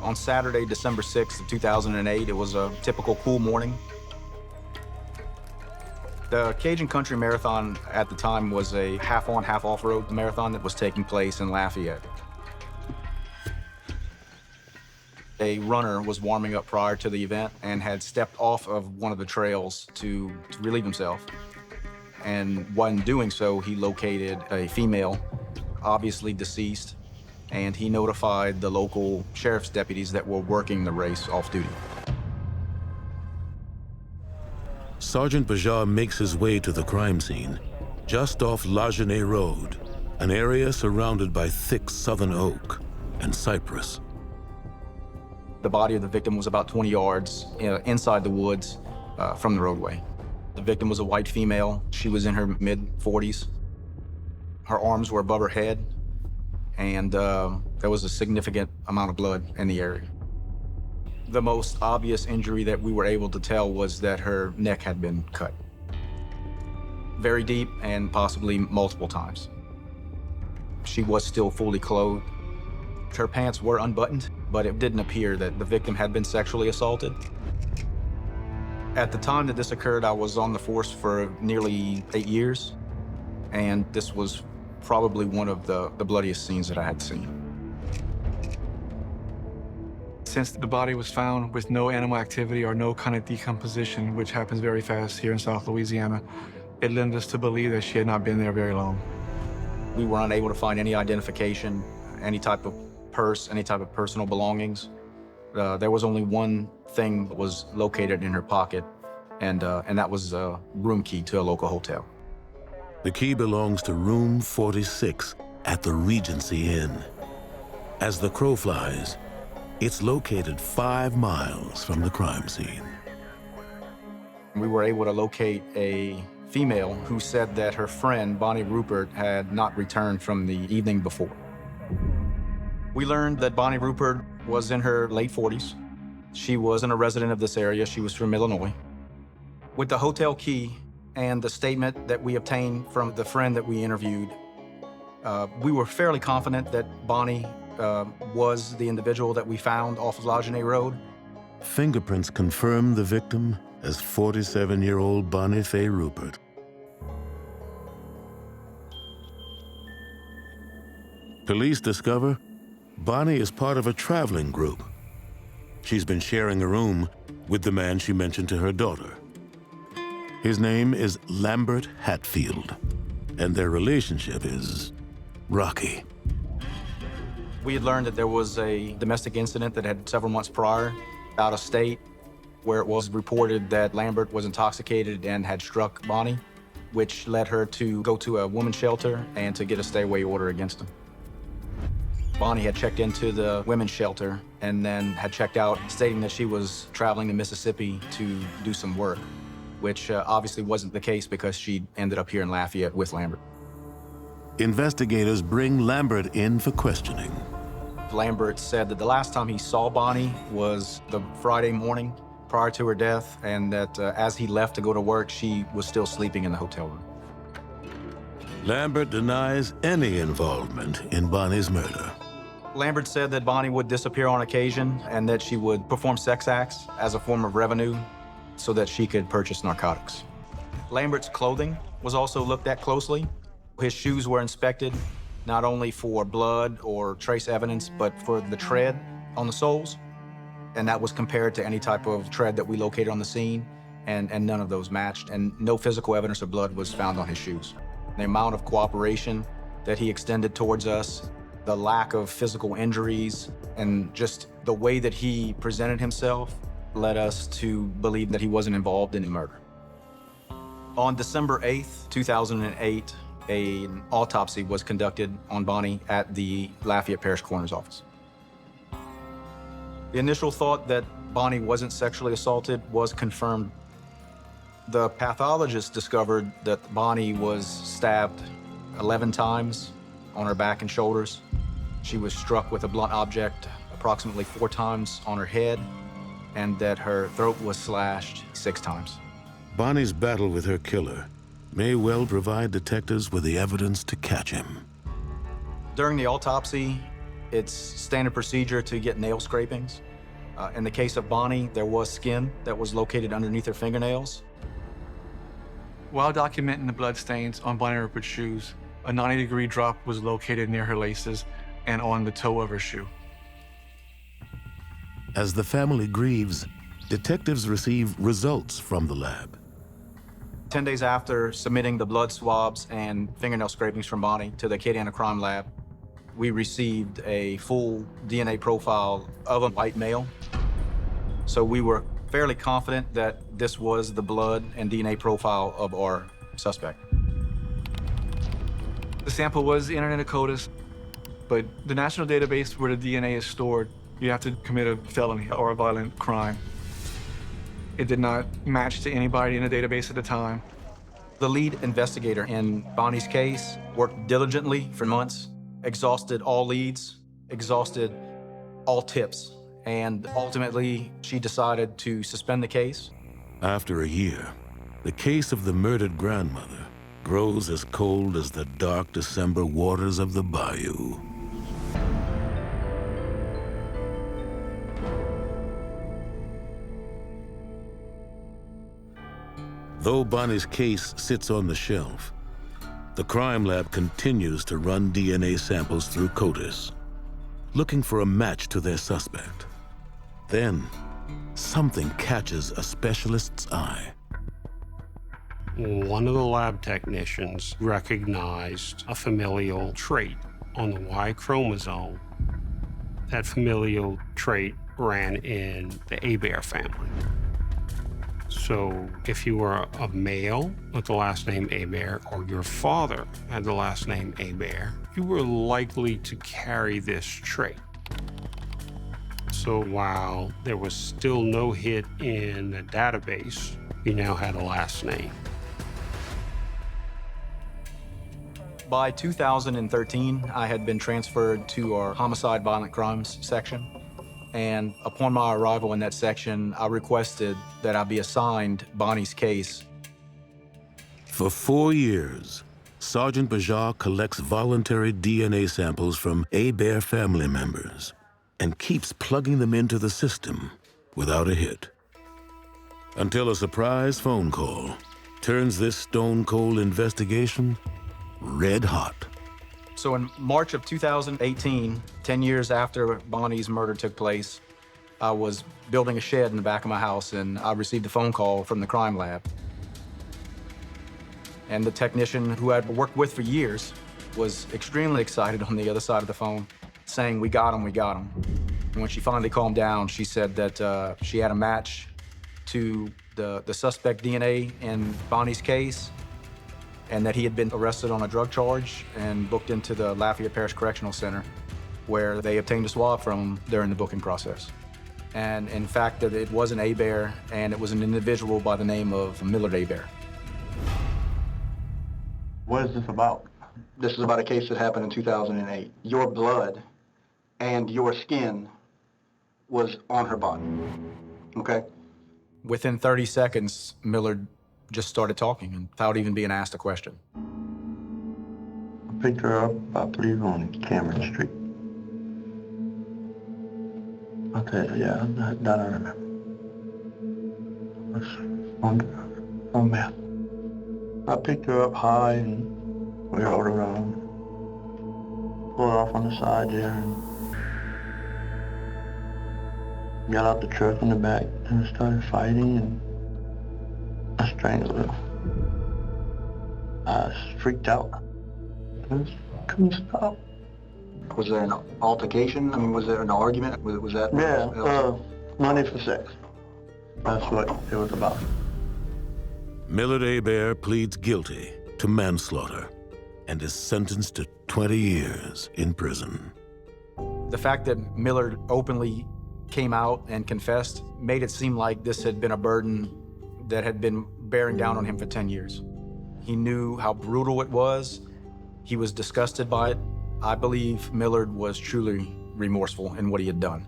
On Saturday, December 6th of 2008, it was a typical cool morning. The Cajun Country Marathon at the time was a half-on, half-off-road marathon that was taking place in Lafayette. A runner was warming up prior to the event and had stepped off of one of the trails to relieve himself. And when doing so, he located a female, obviously deceased, and he notified the local sheriff's deputies that were working the race off duty. Sergeant Bajar makes his way to the crime scene, just off Lajeunesse Road, an area surrounded by thick southern oak and cypress. The body of the victim was about 20 yards inside the woods from the roadway. The victim was a white female. She was in her mid-40s. Her arms were above her head, and there was a significant amount of blood in the area. The most obvious injury that we were able to tell was that her neck had been cut. Very deep and possibly multiple times. She was still fully clothed. Her pants were unbuttoned, but it didn't appear that the victim had been sexually assaulted. At the time that this occurred, I was on the force for nearly 8 years, and this was probably one of the bloodiest scenes that I had seen. Since the body was found with no animal activity or no kind of decomposition, which happens very fast here in South Louisiana, it led us to believe that she had not been there very long. We were unable to find any identification, any type of purse, any type of personal belongings. There was only one thing that was located in her pocket, and that was a room key to a local hotel. The key belongs to room 46 at the Regency Inn. As the crow flies, it's located 5 miles from the crime scene. We were able to locate a female who said that her friend, Bonnie Ruphard, had not returned from the evening before. We learned that Bonnie Ruphard was in her late 40s. She wasn't a resident of this area. She was from Illinois. With the hotel key and the statement that we obtained from the friend that we interviewed, we were fairly confident that Bonnie was the individual that we found off of Lajeunesse Road. Fingerprints confirm the victim as 47-year-old Bonnie Faye Ruphard. Police discover Bonnie is part of a traveling group. She's been sharing a room with the man she mentioned to her daughter. His name is Lambert Hatfield, and their relationship is rocky. We had learned that there was a domestic incident that had several months prior out of state, where it was reported that Lambert was intoxicated and had struck Bonnie, which led her to go to a women's shelter and to get a stay-away order against him. Bonnie had checked into the women's shelter and then had checked out, stating that she was traveling to Mississippi to do some work, which obviously wasn't the case because she ended up here in Lafayette with Lambert. Investigators bring Lambert in for questioning. Lambert said that the last time he saw Bonnie was the Friday morning prior to her death, and that as he left to go to work, she was still sleeping in the hotel room. Lambert denies any involvement in Bonnie's murder. Lambert said that Bonnie would disappear on occasion and that she would perform sex acts as a form of revenue so that she could purchase narcotics. Lambert's clothing was also looked at closely. His shoes were inspected, not only for blood or trace evidence, but for the tread on the soles. And that was compared to any type of tread that we located on the scene, and none of those matched, and no physical evidence of blood was found on his shoes. The amount of cooperation that he extended towards us, the lack of physical injuries, and just the way that he presented himself led us to believe that he wasn't involved in the murder. On December 8th, 2008, an autopsy was conducted on Bonnie at the Lafayette Parish Coroner's Office. The initial thought that Bonnie wasn't sexually assaulted was confirmed. The pathologist discovered that Bonnie was stabbed 11 times on her back and shoulders. She was struck with a blunt object approximately 4 times on her head, and that her throat was slashed 6 times. Bonnie's battle with her killer may well provide detectives with the evidence to catch him. During the autopsy, It's standard procedure to get nail scrapings. In the case of Bonnie, there was skin that was located underneath her fingernails. While documenting the bloodstains on Bonnie Ruphard's shoes, a 90-degree drop was located near her laces and on the toe of her shoe. As the family grieves, detectives receive results from the lab. 10 days after submitting the blood swabs and fingernail scrapings from Bonnie to the Acadiana Crime Lab, we received a full DNA profile of a white male. So we were fairly confident that this was the blood and DNA profile of our suspect. The sample was entered into CODIS, but the national database where the DNA is stored, you have to commit a felony or a violent crime. It did not match to anybody in the database at the time. The lead investigator in Bonnie's case worked diligently for months, exhausted all leads, exhausted all tips, and ultimately she decided to suspend the case. After a year, the case of the murdered grandmother grows as cold as the dark December waters of the Bayou. Though Bonnie's case sits on the shelf, the crime lab continues to run DNA samples through CODIS, looking for a match to their suspect. Then, something catches a specialist's eye. One of the lab technicians recognized a familial trait on the Y chromosome. That familial trait ran in the Hebert family. So if you were a male with the last name Hebert, or your father had the last name Hebert, you were likely to carry this trait. So while there was still no hit in the database, you now had a last name. By 2013, I had been transferred to our homicide violent crimes section. And upon my arrival in that section, I requested that I be assigned Bonnie's case. For 4 years, Sergeant Bajar collects voluntary DNA samples from Hebert family members and keeps plugging them into the system without a hit. Until a surprise phone call turns this stone-cold investigation red hot. So in March of 2018, 10 years after Bonnie's murder took place, I was building a shed in the back of my house and I received a phone call from the crime lab. And the technician who I'd worked with for years was extremely excited on the other side of the phone, saying, "We got him, we got him." And when she finally calmed down, she said that she had a match to the suspect DNA in Bonnie's case, and that he had been arrested on a drug charge and booked into the Lafayette Parish Correctional Center, where they obtained a swab from him during the booking process. And in fact, that it was an Hebert, and it was an individual by the name of Millard Hebert. What is this about? This is about a case that happened in 2008. Your blood and your skin was on her body, okay? Within 30 seconds, Millard just started talking and without even being asked a question. I picked her up, I believe, on Cameron Street. Okay, yeah, that I remember. It was on meth. I picked her up high and we rode around. Pulled off on the side there and got out the truck in the back and started fighting, and I strangled her. I freaked out. I couldn't stop. Was there an altercation? I mean, was there an argument? Was that? Yeah, money for sex. That's what it was about. Millard Hebert pleads guilty to manslaughter and is sentenced to 20 years in prison. The fact that Millard openly came out and confessed made it seem like this had been a burden that had been bearing down on him for 10 years. He knew how brutal it was. He was disgusted by it. I believe Millard was truly remorseful in what he had done.